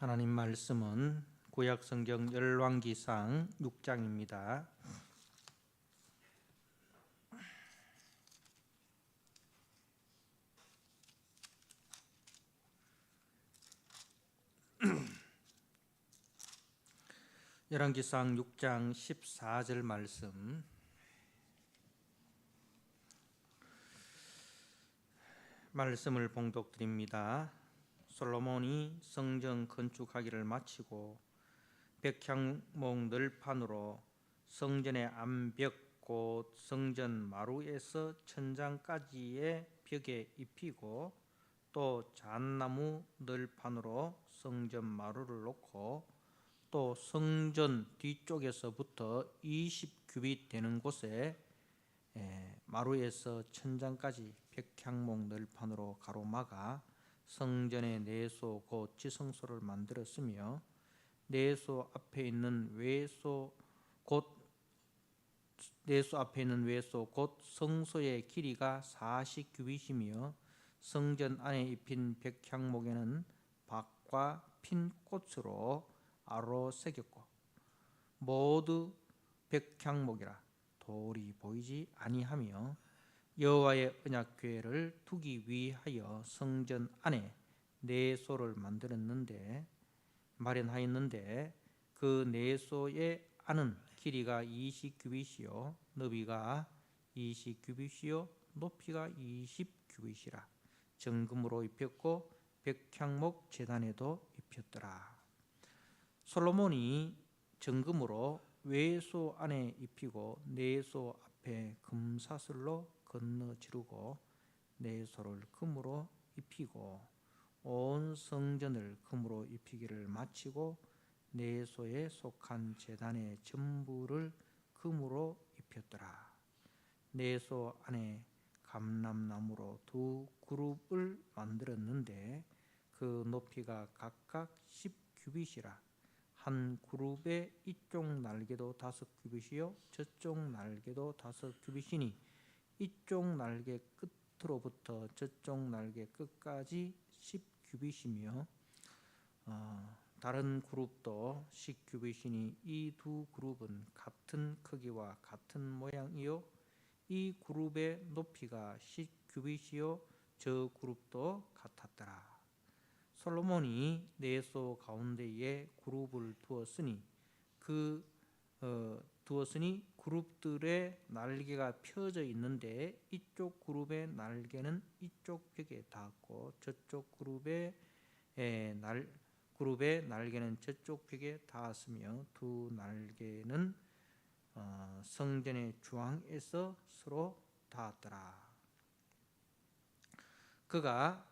하나님 말씀은 구약성경 열왕기상 6장입니다. 열왕기상 6장 14절 말씀을 봉독드립니다. 솔로몬이 성전 건축하기를 마치고 백향목 널판으로 성전의 암벽 곧 성전 마루에서 천장까지의 벽에 입히고 또 잣나무 널판으로 성전 마루를 놓고 또 성전 뒤쪽에서부터 20규빗 되는 곳에 마루에서 천장까지 백향목 널판으로 가로막아 성전의 내소 곧 지성소를 만들었으며 내소 앞에 있는 외소 곧 성소의 길이가 40규빗이며 성전 안에 입힌 백향목에는 박과 핀 꽃으로 아로 새겼고 모두 백향목이라 돌이 보이지 아니하며 여호와의 언약궤를 두기 위하여 성전 안에 내소를 마련하였는데 그 내소의 안은 길이가 20규빗이요 너비가 20규빗이요 높이가 20규빗이라 정금으로 입혔고 백향목 제단에도 입혔더라. 솔로몬이 정금으로 외소 안에 입히고 내소 앞에 금사슬로 건너 지르고 내소를 금으로 입히고 온 성전을 금으로 입히기를 마치고 내소에 속한 제단의 전부를 금으로 입혔더라. 내소 안에 감람나무로 두 그룹을 만들었는데 그 높이가 각각 10규빗이라 한 그룹의 이쪽 날개도 5규빗이요 저쪽 날개도 5규빗이니 이쪽 날개 끝으로부터 저쪽 날개 끝까지 10규빗이며 다른 그룹도 10규빗이니 이 두 그룹은 같은 크기와 같은 모양이요 이 그룹의 높이가 10규빗이요 저 그룹도 같았더라. 솔로몬이 내소 가운데에 그룹을 두었으니 그룹들의 날개가 펴져 있는데 이쪽 그룹의 날개는 이쪽 벽에 닿았고 저쪽 그룹의 날개는 저쪽 벽에 닿았으며 두 날개는 성전의 중앙에서 서로 닿았더라. 그가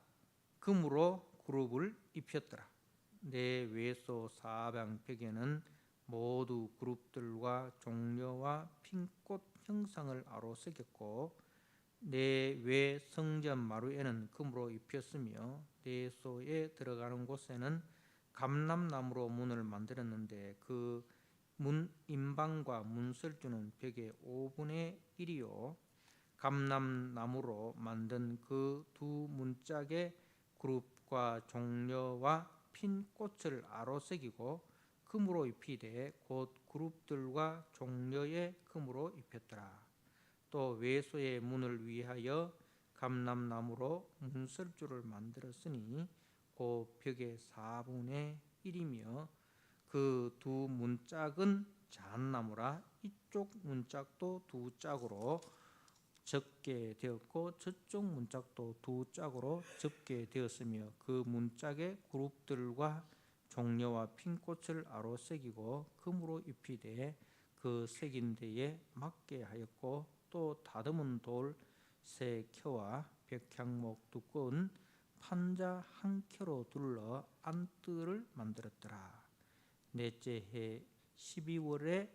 금으로 그룹을 입혔더라. 내 외소 사방벽에는 모두 그룹들과 종려와 핀꽃 형상을 아로 새겼고 내 외 성전 마루에는 금으로 입혔으며 내소에 들어가는 곳에는 감람나무로 문을 만들었는데 그 문 임방과 문설주는 벽의 5분의 1이요 감람나무로 만든 그 두 문짝에 그룹과 종려와 핀 꽃을 아로 새기고 금으로 입히되 곧 그룹들과 종려에 금으로 입혔더라. 또 외소의 문을 위하여 감람나무로 문설주를 만들었으니 그 벽의 4분의 1이며 그 두 문짝은 잣나무라 이쪽 문짝도 두 짝으로 접게 되었고 저쪽 문짝도 두 짝으로 접게 되었으며 그 문짝에 그룹들과 종려와 핀꽃을 아로 새기고 금으로 입히되 그 새긴 데에 맞게 하였고 또 다듬은 돌 3켜와 백향목 두꺼운 판자 1켜로 둘러 안뜰을 만들었더라. 넷째 해 12월에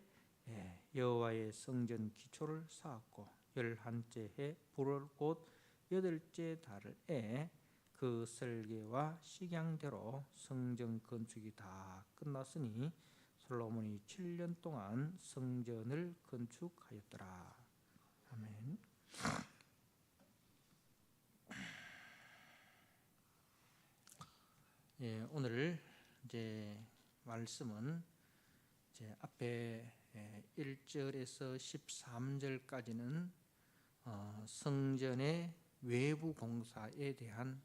여호와의 성전 기초를 쌓았고 11째 해 불월 곧 8째 달에 그 설계와 식양대로 성전 건축이 다 끝났으니 솔로몬이 7년 동안 성전을 건축하였더라. 아멘. 오늘 이제 말씀은 이제 앞에 1절에서 13절까지는 성전의 외부 공사에 대한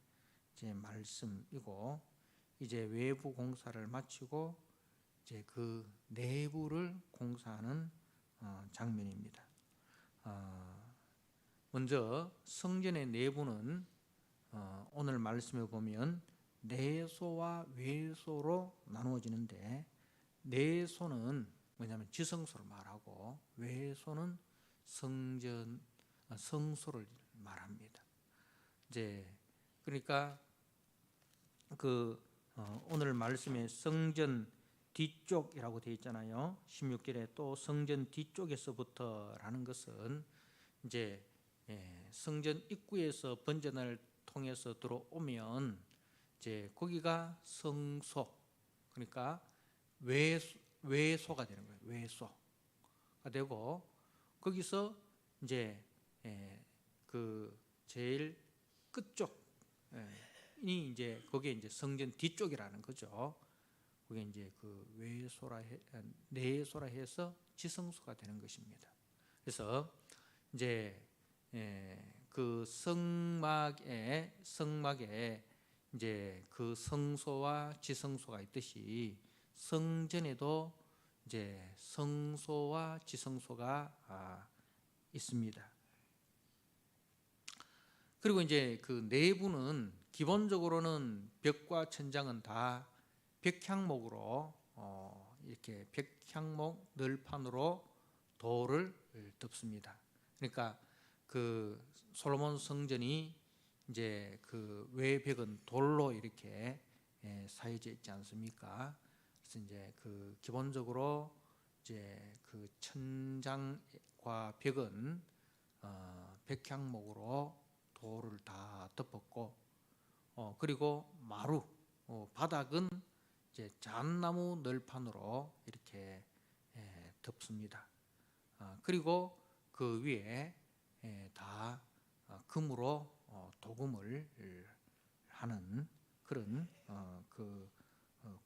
이제 말씀이고, 이제 외부 공사를 마치고 이제 그 내부를 공사하는 장면입니다. 먼저 성전의 내부는 오늘 말씀에 보면 내소와 외소로 나누어지는데, 내소는 뭐냐면 지성소를 말하고 외소는 성소를 말합니다. 이제 그러니까 오늘 말씀에 성전 뒤쪽이라고 되어 있잖아요. 16절에 또 성전 뒤쪽에서부터라는 것은 이제 성전 입구에서 번제단을 통해서 들어오면 이제 거기가 성소, 그러니까 외소가 되는 거예요. 외소가 되고, 거기서 이제 그 제일 끝쪽이 이제 거기에 이제 성전 뒤쪽이라는 거죠. 그게 이제 그 내소라 해서 지성소가 되는 것입니다. 그래서 이제 그 성막에 이제 그 성소와 지성소가 있듯이 성전에도 이제 성소와 지성소가 있습니다. 그리고 이제 그 내부는 기본적으로는 벽과 천장은 다 벽향목으로 이렇게 벽향목 널판으로 돌을 덮습니다. 그러니까 그 솔로몬 성전이 이제 그 외벽은 돌로 이렇게 사여져 있지 않습니까? 그래서 이제 그 기본적으로 이제 그 천장과 벽은 벽향목으로 돌을 다 덮었고, 그리고 마루 바닥은 이제 잣나무 널판으로 이렇게 덮습니다. 그리고 그 위에 다 금으로 도금을 하는 그런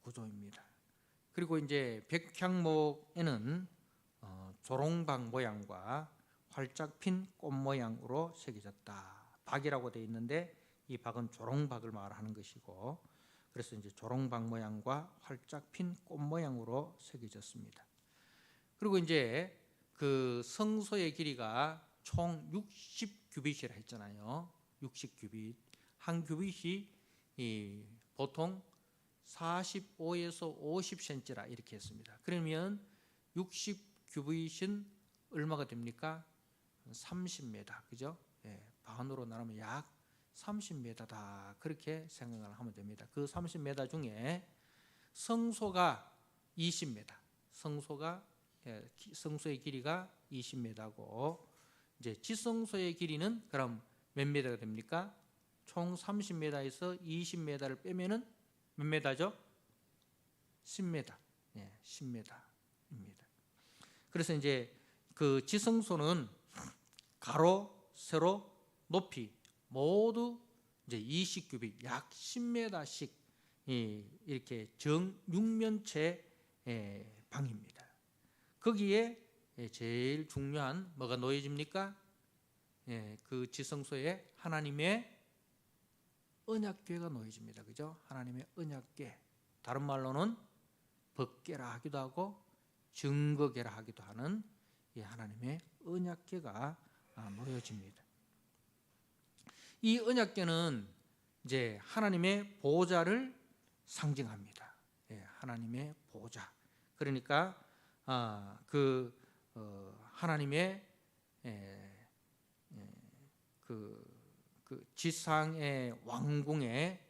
구조입니다. 그리고 이제 벽향목에는 조롱박 모양과 활짝 핀 꽃 모양으로 새겨졌다. 박이라고 되어 있는데 이 박은 조롱박을 말하는 것이고, 그래서 이제 조롱박 모양과 활짝 핀 꽃 모양으로 새겨졌습니다. 그리고 이제 그 성소의 길이가 총 60규빗이라 했잖아요. 60규빗. 한 규빗이 보통 45에서 50cm라 이렇게 했습니다. 그러면 60규빗은 얼마가 됩니까? 30m, 그죠? 반으로 나누면 약 30m다, 그렇게 생각을 하면 됩니다. 그 30m 중에 성소가 20m, 성소의 길이가 20m고, 이제 지성소의 길이는 그럼 몇 m가 됩니까? 총 30m에서 20m를 빼면은 몇 m죠? 10m. 10m입니다. 그래서 이제 그 지성소는 가로, 세로, 높이 모두 이제 20규빗, 약 10m씩 이렇게 정육면체 방입니다. 거기에 제일 중요한 뭐가 놓여집니까? 그 지성소에 하나님의 언약궤가 놓여집니다. 그죠? 하나님의 언약궤. 다른 말로는 법궤라 하기도 하고 증거궤라 하기도 하는 이 하나님의 언약궤가 놓여집니다. 이 언약궤는 이제 하나님의 보좌를 상징합니다. 하나님의 보좌. 그러니까 하나님의 그 지상의 왕궁의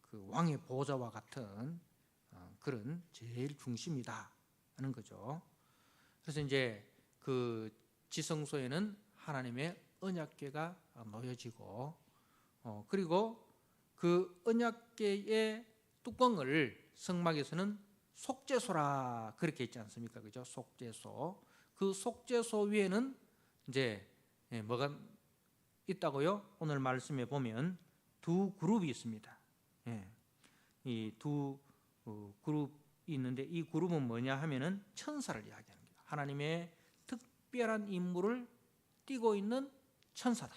그 왕의 보좌와 같은 그런 제일 중심이다 하는 거죠. 그래서 이제 그 지성소에는 하나님의 언약궤가 놓여지고, 그리고 그 언약궤의 뚜껑을 성막에서는 속죄소라 그렇게 있지 않습니까? 그죠? 속죄소. 그 속죄소 위에는 이제 뭐가 있다고요? 오늘 말씀에 보면 두 그룹이 있습니다. 이 두 그룹이 있는데 이 그룹은 뭐냐 하면은 천사를 이야기하는 겁니다. 하나님의 특별한 임무를 띠고 있는 천사다.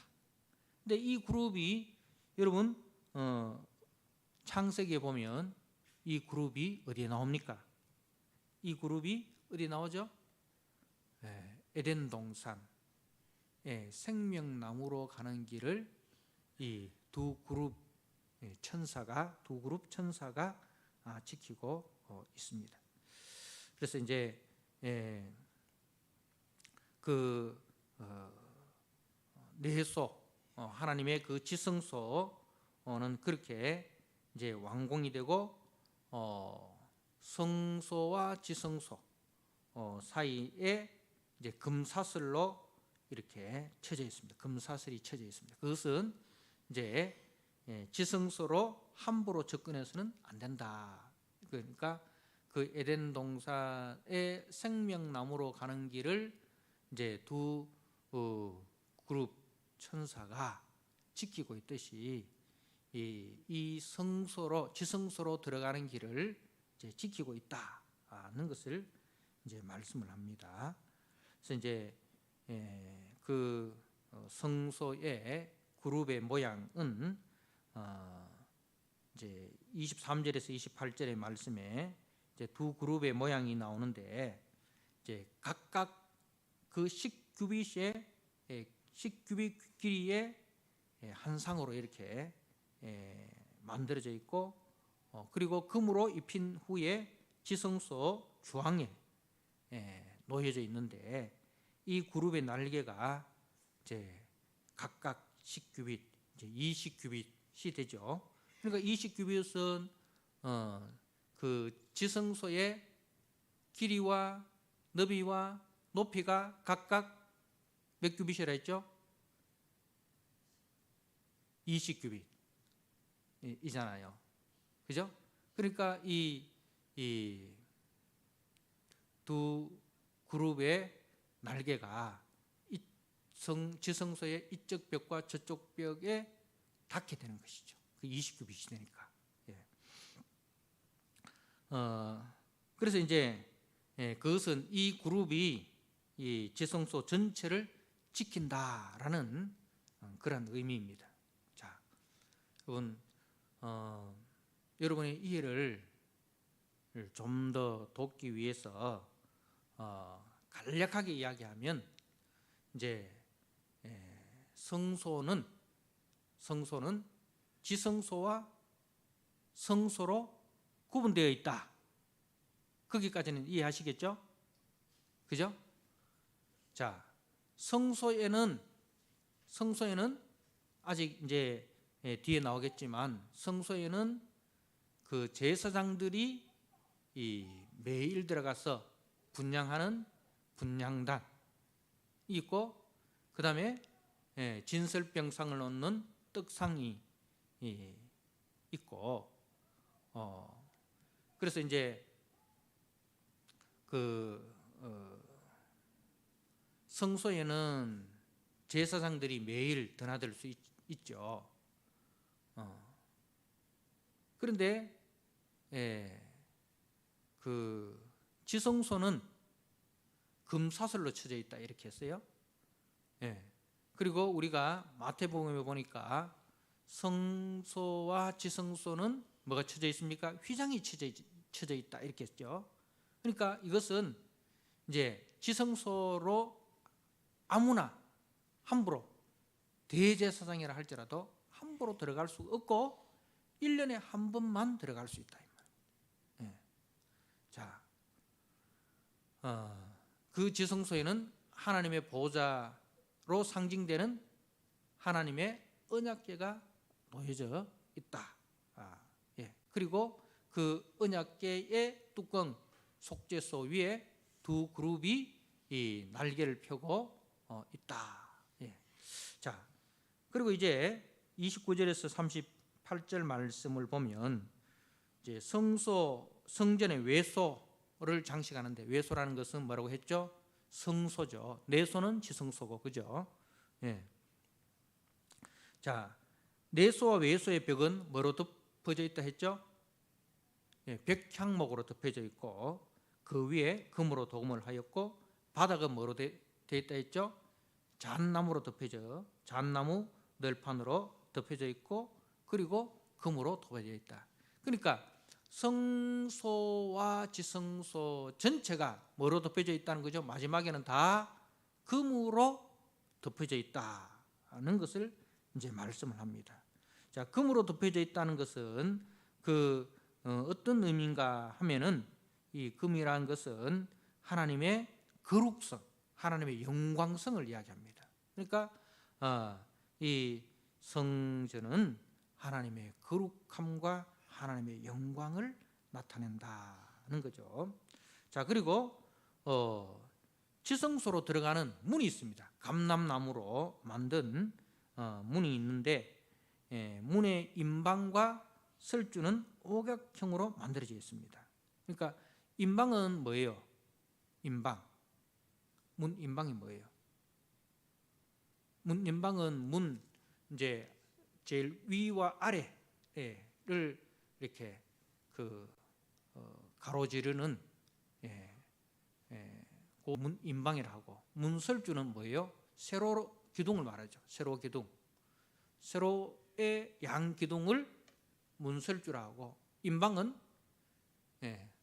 근데 이 그룹이 여러분 창세기에 보면 이 그룹이 어디에 나옵니까? 이 그룹이 어디 나오죠? 에덴 동산, 생명나무로 가는 길을 이 두 그룹 천사가 지키고 있습니다. 그래서 이제 그 내소 하나님의 그 지성소는 그렇게 이제 완공이 되고 성소와 지성소 사이에 이제 금사슬로 이렇게 쳐져 있습니다. 금사슬이 쳐져 있습니다. 그것은 이제 지성소로 함부로 접근해서는 안 된다. 그러니까 그 에덴 동산의 생명나무로 가는 길을 이제 두 그룹 천사가 지키고 있듯이 이 성소로 지성소로 들어가는 길을 이제 지키고 있다는 것을 이제 말씀을 합니다. 그래서 이제 그 성소의 그룹의 모양은 이제 23절에서 28절의 말씀에 이제 두 그룹의 모양이 나오는데 이제 각각 그 10규빗의 10규빗 길이의 한 상으로 이렇게 만들어져 있고 그리고 금으로 입힌 후에 지성소 주황에 놓여져 있는데 이 그룹의 날개가 이제 각각 10규빗, 이제 20규빗이 되죠. 그러니까 20규빗은 그 지성소의 길이와 너비와 높이가 각각 몇 규빗이라 했죠? 20규빗 이잖아요. 그죠? 그러니까 이 두 그룹의 날개가 지성소의 이쪽 벽과 저쪽 벽에 닿게 되는 것이죠. 그 20규빗이 되니까. 그래서 이제 그것은 이 그룹이 이 지성소 전체를 지킨다라는 그런 의미입니다. 자, 여러분의 이해를 좀 더 돕기 위해서 간략하게 이야기하면 이제 성소는 지성소와 성소로 구분되어 있다. 거기까지는 이해하시겠죠? 그죠? 자, 성소에는 아직 이제 뒤에 나오겠지만 성소에는 그 제사장들이 매일 들어가서 분향하는 분향단이 있고 그 다음에 진설병상을 놓는 떡상이 있고 그래서 이제 그 성소에는 제사장들이 매일 드나들 수 있죠. 그런데 그 지성소는 금사슬로 쳐져 있다 이렇게 했어요. 그리고 우리가 마태복음에 보니까 성소와 지성소는 뭐가 쳐져 있습니까? 휘장이 쳐져 있다 이렇게 했죠. 그러니까 이것은 이제 지성소로 아무나 함부로 대제사장이라 할지라도 함부로 들어갈 수 없고 1년에 한 번만 들어갈 수 있다. 자, 그 지성소에는 하나님의 보좌로 상징되는 하나님의 언약궤가 놓여져 있다. 그리고 그 언약궤의 뚜껑 속죄소 위에 두 그룹이 이 날개를 펴고 있다. 자, 그리고 이제 29절에서 38절 말씀을 보면 이제 성전의 외소를 장식하는데 외소라는 것은 뭐라고 했죠? 성소죠. 내소는 지성소고, 그죠? 자, 내소와 외소의 벽은 뭐로 덮어져 있다 했죠? 백향목으로 덮여져 있고 그 위에 금으로 도금을 하였고 바닥은 뭐로 되어 있다 했죠? 잣나무로 덮여져 잣나무 널판으로 덮여져 있고 그리고 금으로 도배되어 있다. 그러니까 성소와 지성소 전체가 뭐로 덮여져 있다는 거죠? 마지막에는 다 금으로 덮여져 있다는 것을 이제 말씀을 합니다. 자, 금으로 덮여져 있다는 것은 어떤 의미인가 하면은 이 금이라는 것은 하나님의 거룩성, 하나님의 영광성을 이야기합니다. 그러니까 이 성전은 하나님의 거룩함과 하나님의 영광을 나타낸다는 거죠. 자, 그리고 지성소로 들어가는 문이 있습니다. 감람나무로 만든 문이 있는데 문의 임방과 설주는 오각형으로 만들어져 있습니다. 그러니까 임방은 뭐예요? 임방. 문 임방이 뭐예요? 문 임방은 문 이제 제일 위와 아래를 이렇게 가로지르는 그 문 임방이라 하고 문설주는 뭐예요? 세로 기둥을 말하죠. 세로 기둥. 세로의 양 기둥을 문설주라 하고 임방은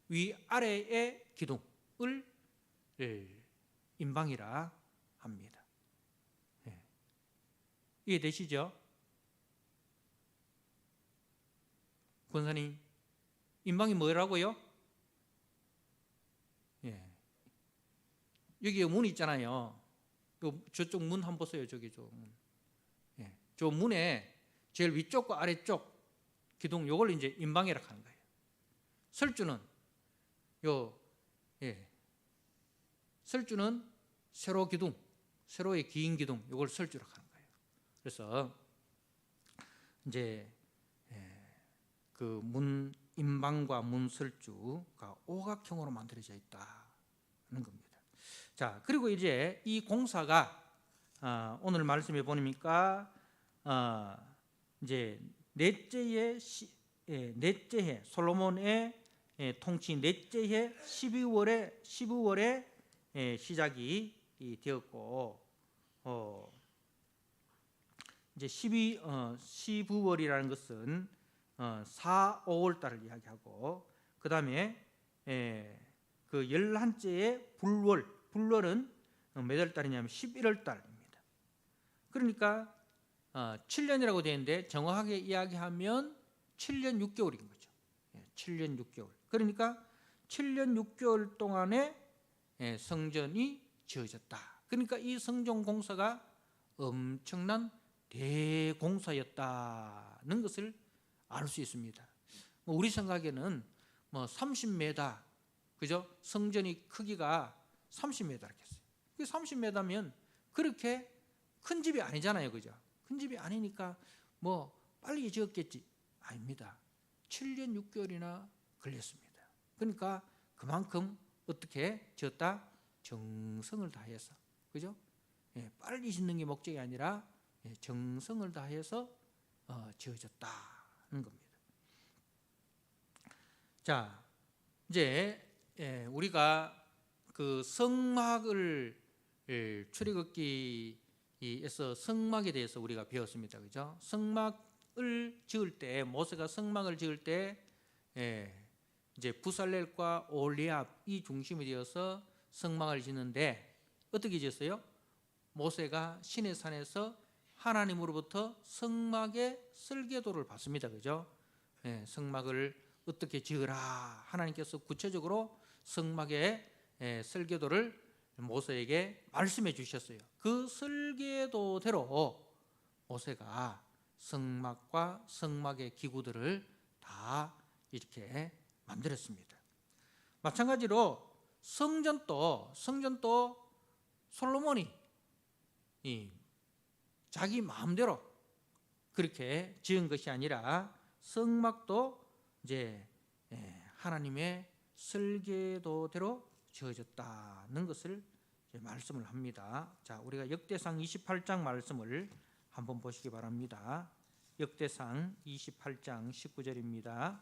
위아래의 기둥을 임방이라 합니다. 이해되시죠? 권사님, 임방이 뭐라고요? 여기 문 있잖아요. 저쪽 문 한번 보세요. 저기 저 문에 제일 위쪽과 아래쪽 기둥 요걸 이제 임방이라고 하는 거예요. 설주는 설주는 세로 기둥, 세로의 긴 기둥 요걸 설주라고 하는 거예요. 그래서 이제 그 문 임방과 문 설주가 오각형으로 만들어져 있다는 겁니다. 자, 그리고 이제 이 공사가 오늘 말씀해 보니까 이제 넷째 해 솔로몬의 통치 넷째 해 12월에 시작이 되었고 이제 12월이라는 것은 4, 5월 달을 이야기하고 그 다음에 그 11째의 불월은 몇 월 달이냐면 11월 달입니다. 그러니까 7년이라고 되어 있는데 정확하게 이야기하면 7년 6개월인 거죠. 7년 6개월. 그러니까 7년 6개월 동안에 성전이 지어졌다. 그러니까 이 성전 공사가 엄청난 대공사였다는 것을 알 수 있습니다. 우리 생각에는 30m, 그죠? 성전이 크기가 30m 겠어요. 30m면 그렇게 큰 집이 아니잖아요, 그죠? 큰 집이 아니니까 빨리 지었겠지. 아닙니다. 7년 6개월이나 걸렸습니다. 그러니까 그만큼 어떻게 지었다? 정성을 다해서, 그죠? 빨리 짓는 게 목적이 아니라 정성을 다해서 지어졌다는 겁니다. 자, 이제 우리가 그 성막을 출애굽기에서 성막에 대해서 우리가 배웠습니다, 그죠? 성막을 지을 때 모세가 성막을 지을 때 이제 부살렐과 올리압이 중심이 되어서 성막을 짓는데 어떻게 지었어요? 모세가 시내 산에서 하나님으로부터 성막의 설계도를 받습니다, 그죠? 성막을 어떻게 지으라 하나님께서 구체적으로 성막의 설계도를 모세에게 말씀해 주셨어요. 그 설계도대로 모세가 성막과 성막의 기구들을 다 이렇게 만들었습니다. 마찬가지로 성전도 솔로몬이 자기 마음대로 그렇게 지은 것이 아니라 성막도 이제 하나님의 설계도대로 지어졌다는 것을 이제 말씀을 합니다. 자, 우리가 역대상 28장 말씀을 한번 보시기 바랍니다. 역대상 28장 19절입니다.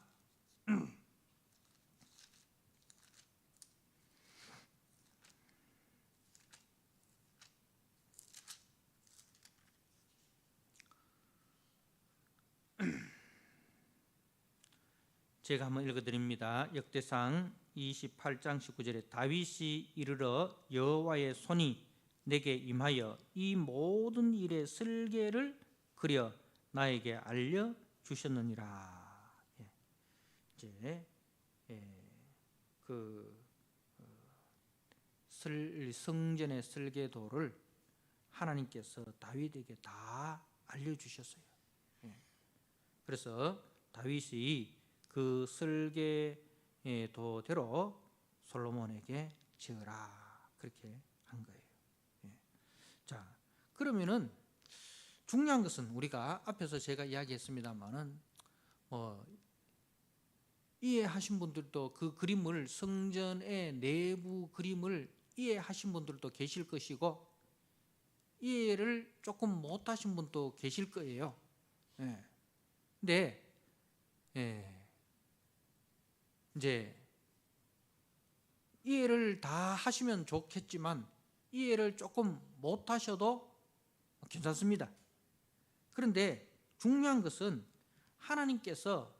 제가 한번 읽어드립니다. 역대상 28장 19절에 다윗이 이르러 여호와의 손이 내게 임하여 이 모든 일의 설계를 그려 나에게 알려 주셨느니라. 이제 성전의 설계도를 하나님께서 다윗에게 다 알려주셨어요. 그래서 다윗이 그 설계도대로 솔로몬에게 지으라 그렇게 한 거예요. 자, 그러면은 중요한 것은 우리가 앞에서 제가 이야기했습니다만은 이해하신 분들도 그 그림을, 성전의 내부 그림을 이해하신 분들도 계실 것이고 이해를 조금 못하신 분도 계실 거예요. 근데 이제 이해를 다 하시면 좋겠지만 이해를 조금 못하셔도 괜찮습니다. 그런데 중요한 것은 하나님께서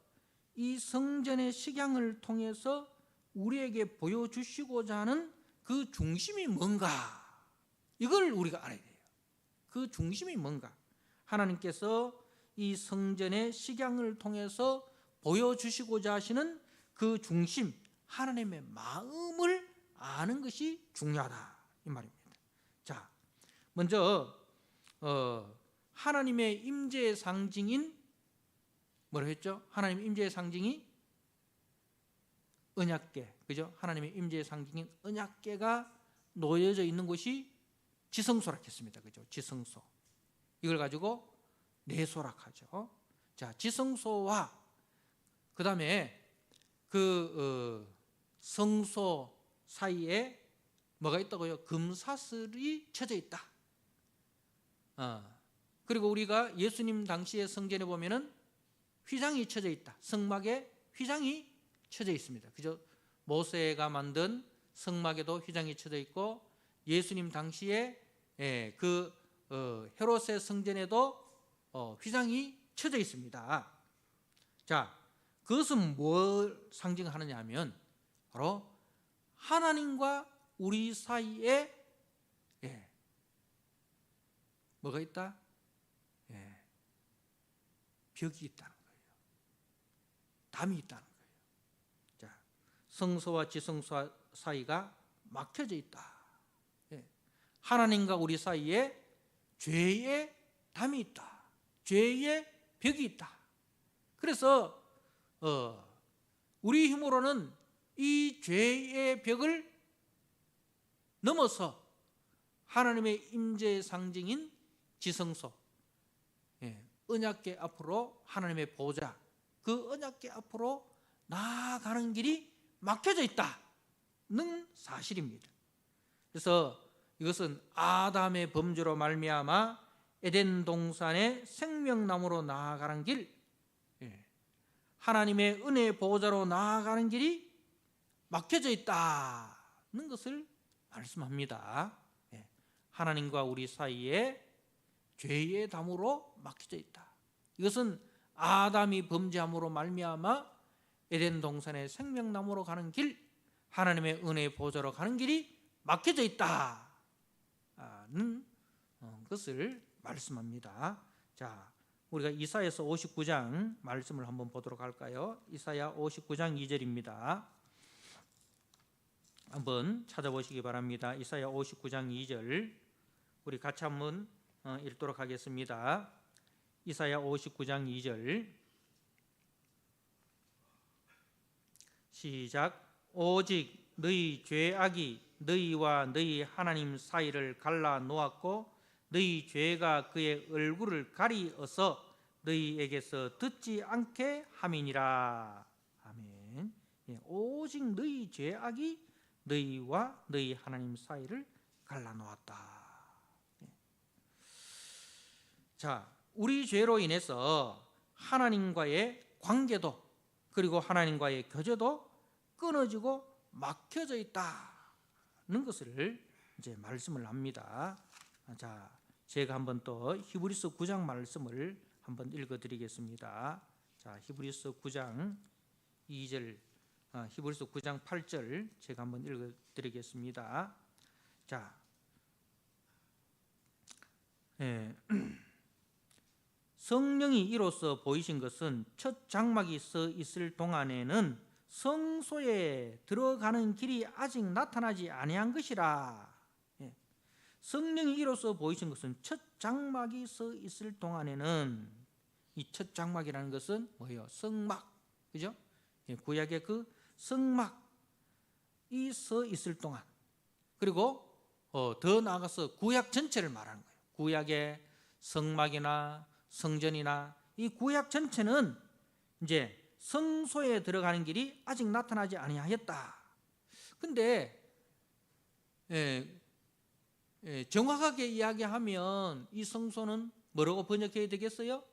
이 성전의 식양을 통해서 우리에게 보여주시고자 하는 그 중심이 뭔가, 이걸 우리가 알아야 돼요. 그 중심이 뭔가, 하나님께서 이 성전의 식양을 통해서 보여주시고자 하시는 그 중심, 하나님의 마음을 아는 것이 중요하다 이 말입니다. 자, 먼저 하나님의 임재의 상징인 뭐라 했죠? 하나님의 임재의 상징이 언약궤, 그죠? 하나님의 임재의 상징인 언약궤가 놓여져 있는 곳이 지성소라 했습니다, 그죠? 지성소. 이걸 가지고 내소락하죠. 자, 지성소와 그 다음에 그 성소 사이에 뭐가 있다고요? 금사슬이 쳐져 있다. 그리고 우리가 예수님 당시의 성전에 보면은 휘장이 쳐져 있다. 성막에 휘장이 쳐져 있습니다. 그죠? 모세가 만든 성막에도 휘장이 쳐져 있고 예수님 당시에 그 헤롯의 성전에도 휘장이 쳐져 있습니다. 자, 그것은 뭘 상징하느냐 하면 바로 하나님과 우리 사이에 뭐가 있다? 벽이 있다는 거예요. 담이 있다는 거예요. 자, 성소와 지성소 사이가 막혀져 있다. 하나님과 우리 사이에 죄의 담이 있다. 죄의 벽이 있다. 그래서 우리 힘으로는 이 죄의 벽을 넘어서 하나님의 임재의 상징인 지성소, 언약궤 앞으로, 하나님의 보좌, 그 언약궤 앞으로 나아가는 길이 막혀져 있다는 사실입니다. 그래서 이것은 아담의 범죄로 말미암아 에덴 동산의 생명나무로 나아가는 길, 하나님의 은혜의 보호자로 나아가는 길이 막혀져 있다는 것을 말씀합니다. 하나님과 우리 사이에 죄의 담으로 막혀져 있다. 이것은 아담이 범죄함으로 말미암아 에덴 동산의 생명나무로 가는 길, 하나님의 은혜의 보호자로 가는 길이 막혀져 있다는 것을 말씀합니다. 자, 우리가 이사야서 59장 말씀을 한번 보도록 할까요? 이사야 59장 2절입니다. 한번 찾아보시기 바랍니다. 이사야 59장 2절 우리 같이 한번 읽도록 하겠습니다. 이사야 59장 2절 시작. 오직 너희 죄악이 너희와 너희 하나님 사이를 갈라 놓았고 너희 죄가 그의 얼굴을 가리어서 너희에게서 듣지 않게 함이니라. 아멘. 오직 너희 죄악이 너희와 너희 하나님 사이를 갈라 놓았다. 자, 우리 죄로 인해서 하나님과의 관계도 그리고 하나님과의 교제도 끊어지고 막혀져 있다는 것을 이제 말씀을 합니다. 자, 제가 한번 또 히브리서 9장 말씀을 한번 읽어드리겠습니다. 자, 히브리서 9장 2절, 히브리서 9장 8절 제가 한번 읽어드리겠습니다. 자, 성령이 이로써 보이신 것은 첫 장막이 서 있을 동안에는 성소에 들어가는 길이 아직 나타나지 아니한 것이라. 성령이 이로써 보이신 것은 첫 장막이 서 있을 동안에는, 이 첫 장막이라는 것은 뭐예요? 성막, 그죠? 구약의 그 성막이 서 있을 동안, 그리고 더 나아가서 구약 전체를 말하는 거예요. 구약의 성막이나 성전이나 이 구약 전체는 이제 성소에 들어가는 길이 아직 나타나지 아니하였다. 근데 정확하게 이야기하면 이 성소는 뭐라고 번역해야 되겠어요?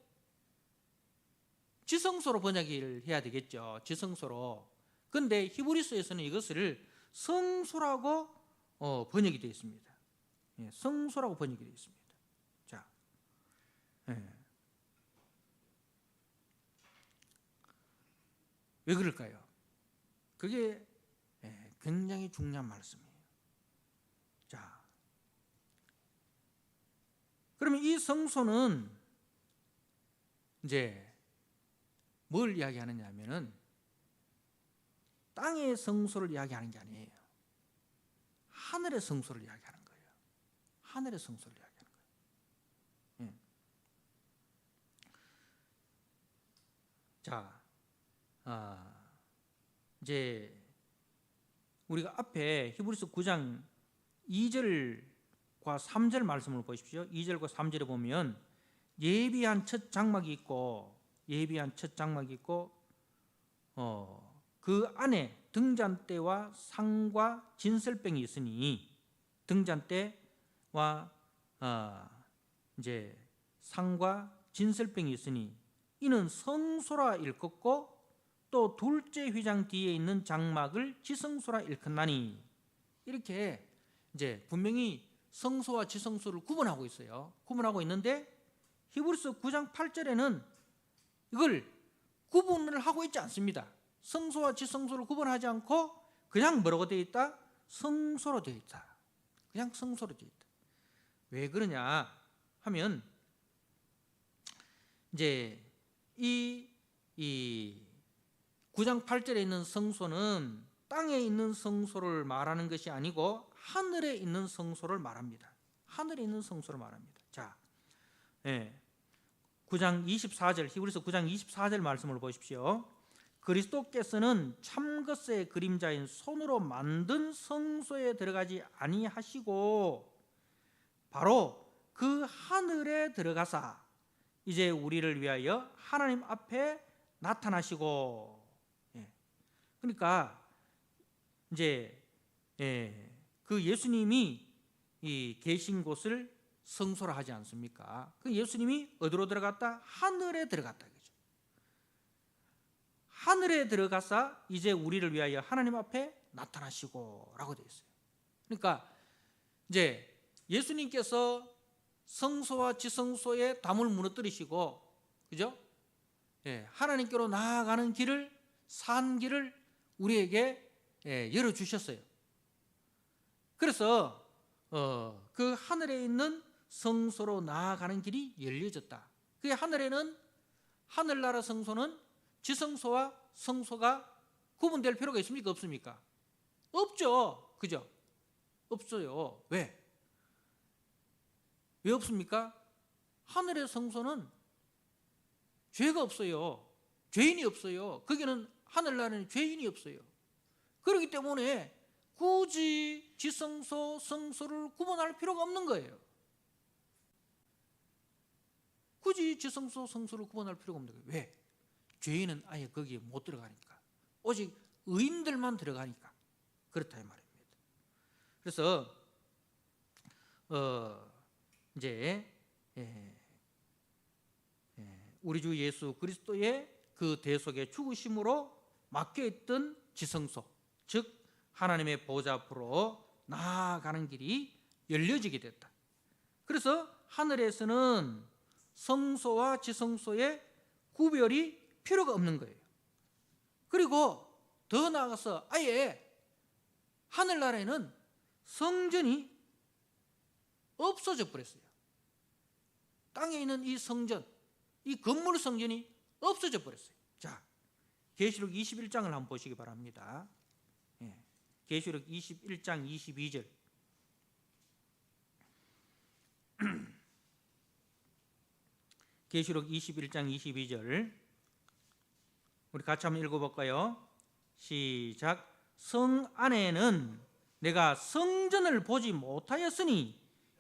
지성소로 번역을 해야 되겠죠. 지성소로. 근데 히브리서에서는 이것을 성소라고 번역이 되어 있습니다. 성소라고 번역이 되어 있습니다. 자, 왜 그럴까요? 그게 굉장히 중요한 말씀이에요. 자, 그러면 이 성소는 이제 뭘 이야기하느냐 하면은 땅의 성소를 이야기하는 게 아니에요. 하늘의 성소를 이야기하는 거예요. 하늘의 성소를 이야기하는 거예요. 자, 이제 우리가 앞에 히브리서 9장 2절과 3절 말씀을 보십시오. 2절과 3절에 보면 예비한 첫 장막이 있고, 그 안에 등잔대와 상과 진설병이 있으니, 등잔대와 이제 상과 진설병이 있으니 이는 성소라 일컫고 또 둘째 휘장 뒤에 있는 장막을 지성소라 일컫나니. 이렇게 이제 분명히 성소와 지성소를 구분하고 있어요. 구분하고 있는데 히브리서 9장 8절에는 이걸 구분을 하고 있지 않습니다. 성소와 지성소를 구분하지 않고 그냥 뭐라고 되어 있다? 성소로 되어 있다. 그냥 성소로 되어 있다. 왜 그러냐 하면 이제 이 9장 8절에 있는 성소는 땅에 있는 성소를 말하는 것이 아니고 하늘에 있는 성소를 말합니다. 하늘에 있는 성소를 말합니다. 자, 9장 24절, 히브리서 9장 24절 말씀을 보십시오. 그리스도께서는 참것의 그림자인 손으로 만든 성소에 들어가지 아니하시고 바로 그 하늘에 들어가사 이제 우리를 위하여 하나님 앞에 나타나시고. 그러니까 이제 그 예수님이 계신 곳을 성소라 하지 않습니까? 그 예수님이 어디로 들어갔다? 하늘에 들어갔다. 그죠? 하늘에 들어가사 이제 우리를 위하여 하나님 앞에 나타나시고라고 되어 있어요. 그러니까 이제 예수님께서 성소와 지성소의 담을 무너뜨리시고, 그죠? 하나님께로 나아가는 길을, 산 길을 우리에게 열어 주셨어요. 그래서 그 하늘에 있는 성소로 나아가는 길이 열려졌다. 그 하늘에는, 하늘나라 성소는 지성소와 성소가 구분될 필요가 있습니까? 없습니까? 없죠. 그죠? 없어요. 왜 없습니까? 하늘의 성소는 죄가 없어요. 죄인이 없어요. 거기는 하늘나라는 죄인이 없어요. 그렇기 때문에 굳이 지성소, 성소를 구분할 필요가 없는 거예요. 굳이 지성소, 성소를 구분할 필요가 없는 거예요. 왜? 죄인은 아예 거기에 못 들어가니까. 오직 의인들만 들어가니까. 그렇다 이 말입니다. 그래서 이제 우리 주 예수 그리스도의 그 대속의 죽으심으로 막혀있던 지성소, 즉 하나님의 보좌 앞으로 나아가는 길이 열려지게 됐다. 그래서 하늘에서는 성소와 지성소의 구별이 필요가 없는 거예요. 그리고 더 나아가서 아예 하늘나라에는 성전이 없어져 버렸어요. 땅에 있는 이 성전, 이 건물 성전이 없어져 버렸어요. 자, 계시록 21장을 한번 보시기 바랍니다. 계시록 21장 22절. 계시록 21장 22절 우리 같이 한번 읽어볼까요? 시작. 성 안에는 내가 성전을 보지 못하였으니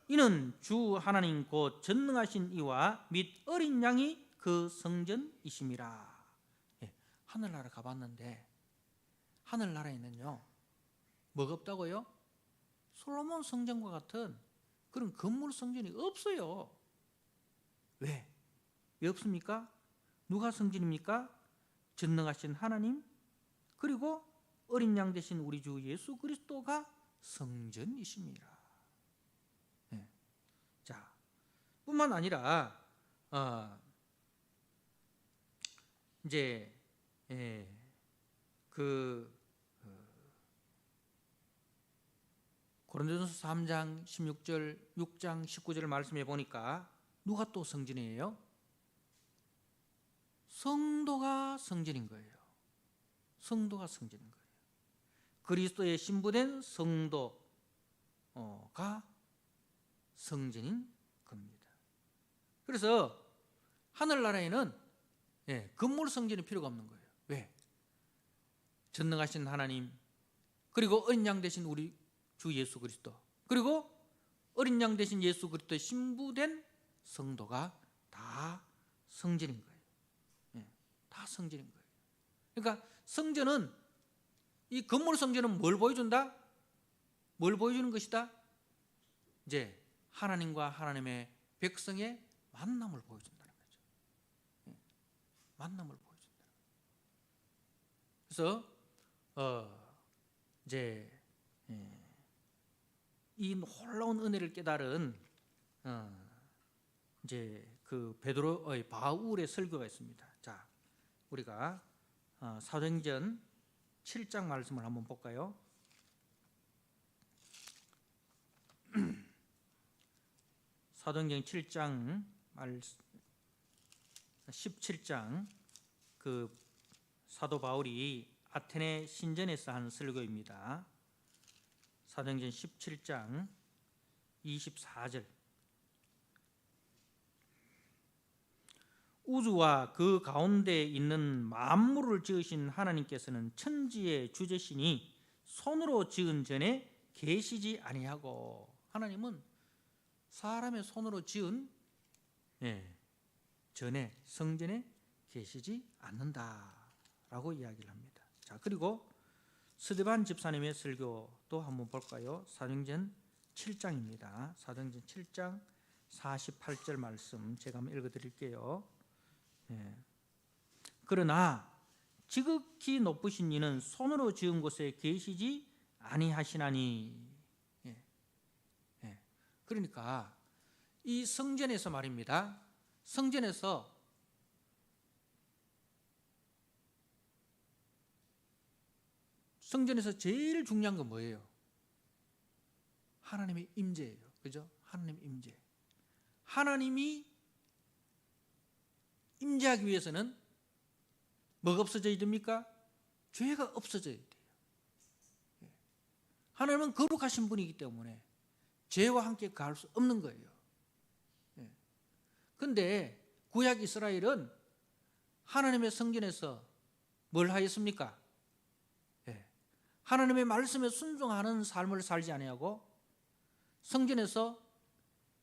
이는 주 하나님 곧 전능하신 이와 및 어린 양이 그 성전이심이라. 하늘나라 가봤는데 하늘나라에는요 뭐가 없다고요? 솔로몬 성전과 같은 그런 건물 성전이 없어요. 왜? 왜 없습니까? 누가 성전입니까? 전능하신 하나님 그리고 어린 양 되신 우리 주 예수 그리스도가 성전이십니다. 자, 뿐만 아니라 이제 고린도전서 3장 16절, 6장 19절 말씀해 보니까 누가 또 성전이에요? 성도가 성전인 거예요. 성도가 성전인 거예요. 그리스도의 신부된 성도가 성전인 겁니다. 그래서 하늘나라에는 건물 성전이 필요가 없는 거예요. 왜? 전능하신 하나님 그리고 어린 양 되신 우리 주 예수 그리스도 그리고 어린 양 되신 예수 그리스도의 신부된 성도가 다 성전인 거예요. 다 성전인 거예요. 그러니까 성전은 이 건물 성전은 뭘 보여준다? 뭘 보여주는 것이다? 이제 하나님과 하나님의 백성의 만남을 보여준다는 거죠. 만남을 보여준다. 그래서 이제 이 놀라운 은혜를 깨달은 이제 그 베드로의 바울의 설교가 있습니다. 자, 우리가 사도행전 7장 말씀을 한번 볼까요? 사도행전 7장 17장 그 사도 바울이 아테네 신전에서 한 설교입니다. 사도행전 17장 24절. 우주와 그 가운데 있는 만물을 지으신 하나님께서는 천지의 주제시니 손으로 지은 전에 계시지 아니하고, 하나님은 사람의 손으로 지은 전에 성전에 계시지 않는다라고 이야기를 합니다. 자, 그리고 스데반 집사님의 설교도 한번 볼까요? 사도행전 7장입니다. 사도행전 7장 48절 말씀 제가 한번 읽어드릴게요. 그러나 지극히 높으신 이는 손으로 지은 곳에 계시지 아니하시나니. 그러니까 이 성전에서 말입니다. 성전에서 제일 중요한 건 뭐예요? 하나님의 임재예요. 그죠? 하나님의 임재. 하나님이 임재하기 위해서는 뭐가 없어져야 됩니까? 죄가 없어져야 돼요. 하나님은 거룩하신 분이기 때문에 죄와 함께 가할 수 없는 거예요. 그런데 구약 이스라엘은 하나님의 성전에서 뭘 하였습니까? 하나님의 말씀에 순종하는 삶을 살지 아니하고 성전에서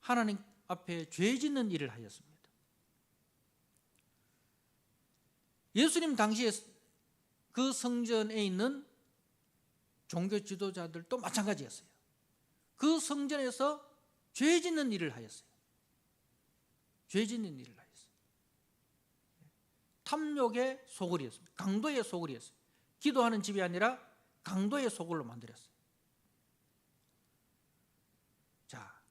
하나님 앞에 죄 짓는 일을 하였습니다. 예수님 당시에 그 성전에 있는 종교 지도자들도 마찬가지였어요. 그 성전에서 죄 짓는 일을 하였어요. 죄 짓는 일을 하였어요. 탐욕의 소굴이었습니다. 강도의 소굴이었어요. 기도하는 집이 아니라 강도의 소굴로 만들었어요. 자,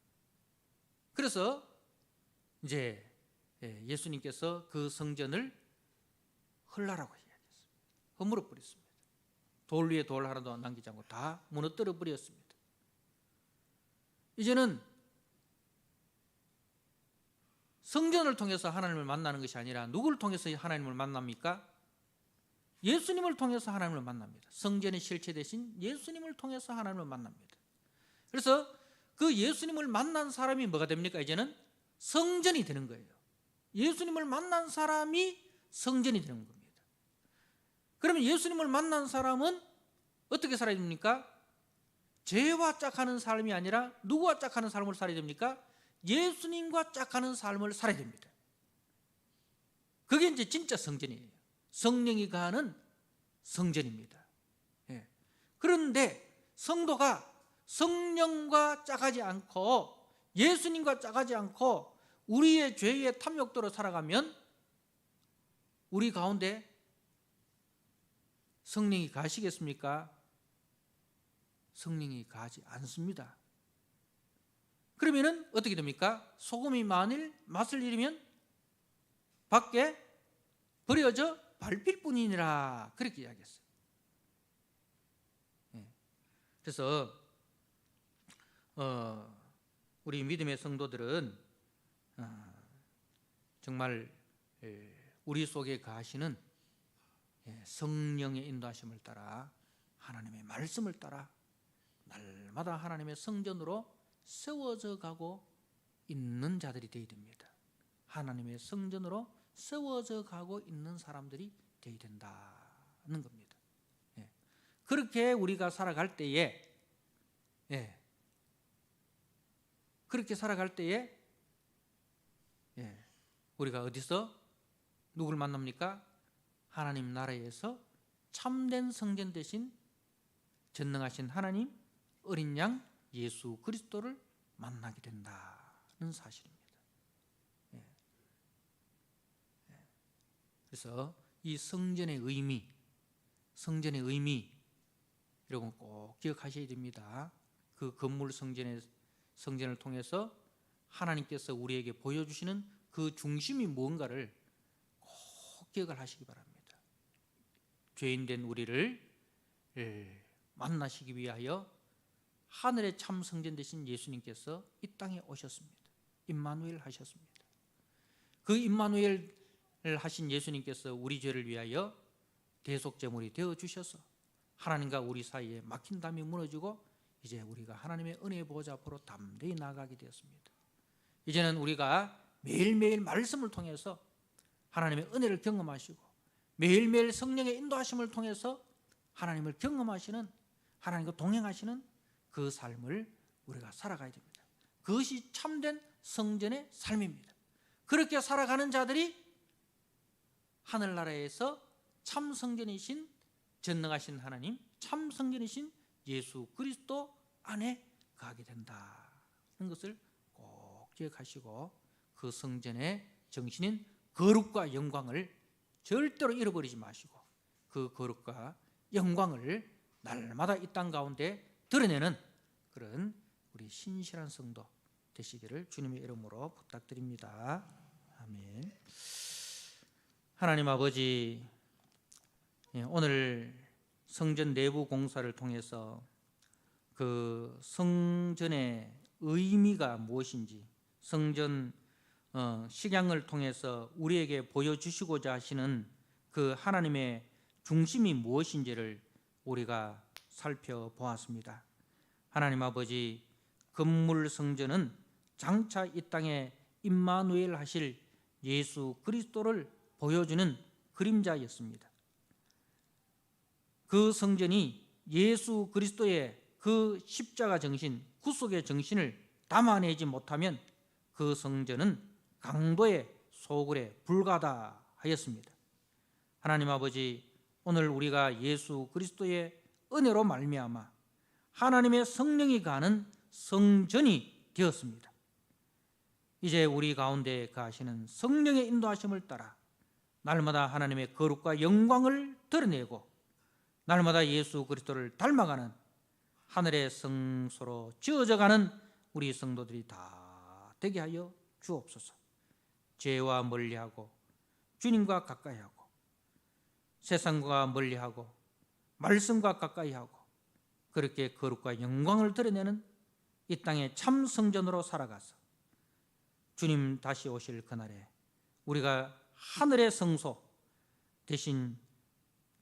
그래서 이제 예수님께서 그 성전을 헐라라고 이야기했습니다. 허물어 버렸습니다. 돌 위에 돌 하나도 남기지 않고 다 무너뜨려 버렸습니다. 이제는 성전을 통해서 하나님을 만나는 것이 아니라 누구를 통해서 하나님을 만납니까? 예수님을 통해서 하나님을 만납니다. 성전의 실체 대신 예수님을 통해서 하나님을 만납니다. 그래서 그 예수님을 만난 사람이 뭐가 됩니까? 이제는 성전이 되는 거예요. 예수님을 만난 사람이 성전이 되는 겁니다. 그러면 예수님을 만난 사람은 어떻게 살아야 됩니까? 죄와 짝하는 삶이 아니라 누구와 짝하는 삶을 살아야 됩니까? 예수님과 짝하는 삶을 살아야 됩니다. 그게 이제 진짜 성전이에요. 성령이 가하는 성전입니다. 예. 그런데 성도가 성령과 짝하지 않고 예수님과 짝하지 않고 우리의 죄의 탐욕대로 살아가면 우리 가운데 성령이 가시겠습니까? 성령이 가지 않습니다. 그러면은 어떻게 됩니까? 소금이 만일 맛을 잃으면 밖에 버려져 밟힐 뿐이니라, 그렇게 이야기했어요. 그래서 우리 믿음의 성도들은 정말 우리 속에 가시는 성령의 인도하심을 따라 하나님의 말씀을 따라 날마다 하나님의 성전으로 세워져 가고 있는 자들이 되어야 됩니다. 하나님의 성전으로 세워져 가고 있는 사람들이 되어야 된다는 겁니다. 그렇게 우리가 살아갈 때에 그렇게 살아갈 때에 우리가 어디서 누구를 만납니까? 하나님 나라에서 참된 성전 대신 전능하신 하나님 어린 양 예수 그리스도를 만나게 된다는 사실입니다. 그래서 이 성전의 의미 여러분 꼭 기억하셔야 됩니다. 그 건물 성전을 통해서 하나님께서 우리에게 보여주시는 그 중심이 무언가를 꼭 기억을 하시기 바랍니다. 죄인된 우리를 만나시기 위하여 하늘의 참 성전 되신 예수님께서 이 땅에 오셨습니다. 임마누엘 하셨습니다. 그 임마누엘 하신 예수님께서 우리 죄를 위하여 대속제물이 되어주셔서 하나님과 우리 사이에 막힌 담이 무너지고 이제 우리가 하나님의 은혜의 보좌 앞으로 담대히 나아가게 되었습니다. 이제는 우리가 매일매일 말씀을 통해서 하나님의 은혜를 경험하시고 매일매일 성령의 인도하심을 통해서 하나님을 경험하시는, 하나님과 동행하시는 그 삶을 우리가 살아가야 됩니다. 그것이 참된 성전의 삶입니다. 그렇게 살아가는 자들이 하늘나라에서 참 성전이신 전능하신 하나님, 참 성전이신 예수 그리스도 안에 가게 된다는 것을 꼭 기억하시고 그 성전의 정신인 거룩과 영광을 절대로 잃어버리지 마시고 그 거룩과 영광을 날마다 이 땅 가운데 드러내는 그런 우리 신실한 성도 되시기를 주님의 이름으로 부탁드립니다. 아멘. 하나님 아버지, 오늘 성전 내부 공사를 통해서 그 성전의 의미가 무엇인지, 성전 식양을 통해서 우리에게 보여주시고자 하시는 그 하나님의 중심이 무엇인지를 우리가 살펴보았습니다. 하나님 아버지, 건물 성전은 장차 이 땅에 임마누엘 하실 예수 그리스도를 보여주는 그림자였습니다. 그 성전이 예수 그리스도의 그 십자가 정신, 구속의 정신을 담아내지 못하면 그 성전은 강도의 소굴에 불과하다 하였습니다. 하나님 아버지, 오늘 우리가 예수 그리스도의 은혜로 말미암아 하나님의 성령이 가는 성전이 되었습니다. 이제 우리 가운데 가시는 성령의 인도하심을 따라 날마다 하나님의 거룩과 영광을 드러내고 날마다 예수 그리스도를 닮아가는 하늘의 성소로 지어져가는 우리 성도들이 다 되게 하여 주옵소서. 죄와 멀리하고 주님과 가까이하고 세상과 멀리하고 말씀과 가까이하고 그렇게 거룩과 영광을 드러내는 이 땅의 참 성전으로 살아가서 주님 다시 오실 그날에 우리가 하늘의 성소 대신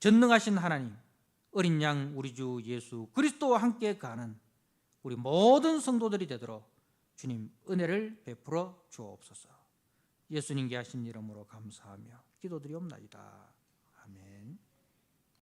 전능하신 하나님, 어린 양 우리 주 예수 그리스도와 함께 가는 우리 모든 성도들이 되도록 주님 은혜를 베풀어 주옵소서. 예수님께 하신 이름으로 감사하며 기도드리옵나이다.